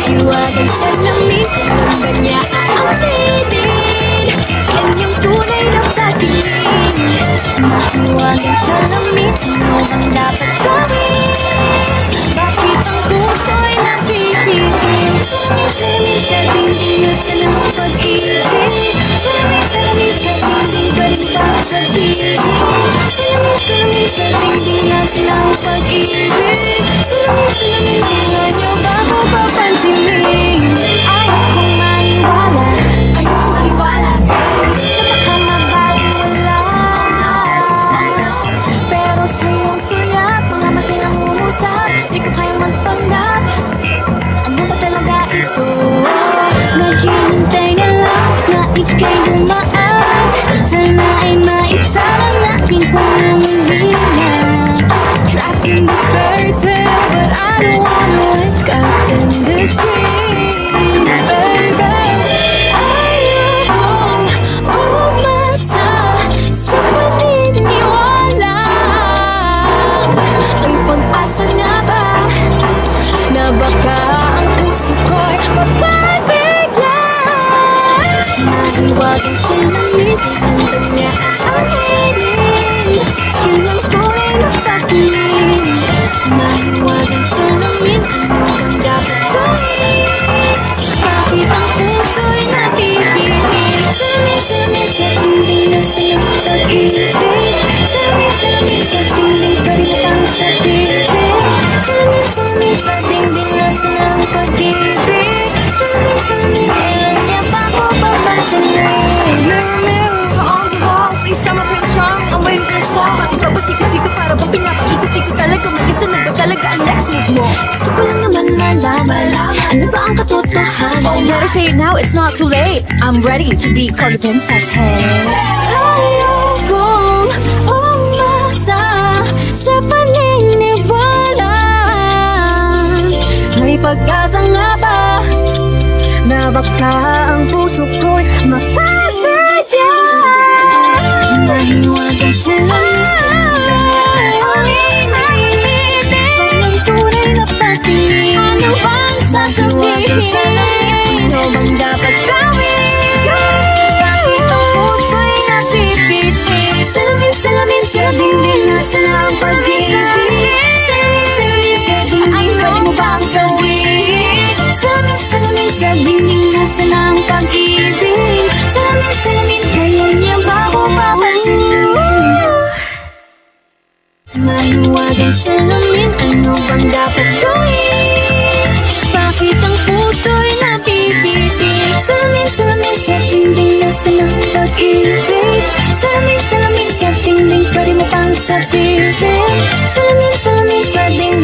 Mahiwagang salamin, ang kanya aaminin. Kanyang tunay na pagtingin. Mahiwagang salamin, ano bang dapat gawin? Bakit ang puso'y napipitin? Salamin sa dingding na silang pag-ibig. Salamin sa dingding pa rin pa sa dingding. Salamin sa dingding na silang pag-ibig. Salamin kaya nyo bago papansinin. Ayaw kong maniwala, na baka mabaliwala. Pero sa iyong sulat, mga mati ang umusap. Di ko kaya magpanggap. Ano ba talaga ito? Naghihintay na lang na ika'y dumaan. Sana ay maibsan ang aking pangangailangan. Trapped in this fairy tale, but I don't wanna wake up in this dream, baby. Ayokong umasa sa paniniwala. May pag-asa nga ba na baka ang puso ko'y mapapigla? Mahiwagang salamin, ang kanya aaminin. Kanyang tunay na pagtingin. Mahiwagang salamin, ano bang dapat gawin? Bakit ang puso'y napipitin? Salamin sa dingding na silang pag-ibig. Salamin sa dingding pa rin ang sa dibdib. Salamin sa dingding na silang pag-ibig. Salamin kailan niya pa ko papansinin. Mirror, mirror on the wall, please tell my page strong. I'm waiting for this fall. Bakit pa ba sikot-sikot para bang pinapakikot-ikot talaga? Mag-isa na ba talaga ang next move mo? Gusto ko lang naman malaman, ano ba ang katotohanan? Oh, better say it now, it's not too late. I'm ready to be called your princess, hey. Ayokong umasa sa paniniwala. May pag-asa nga ba na baka ang puso ko'y mapapagya? Mahiwagang salamin, ang tunay na pagtingin. Ano bang sasabihin? Ano bang dapat gawin? Bakit ang puso'y napipitin? Salamin sa dingding na silang pag-ibig. Salamin sa dingding, pwede mo ba akong sawin? Salamin sa dingding na silang pag-ibig. Salamin kayo niya bago papansinin. Mahiwagang salamin, ano bang dapat gawin? Bakit ang puso'y napipitin? Salamin sa dingding na silang pag-ibig. Salamin sa dingding, pwede mo pang sa bibig. Salamin sa dingding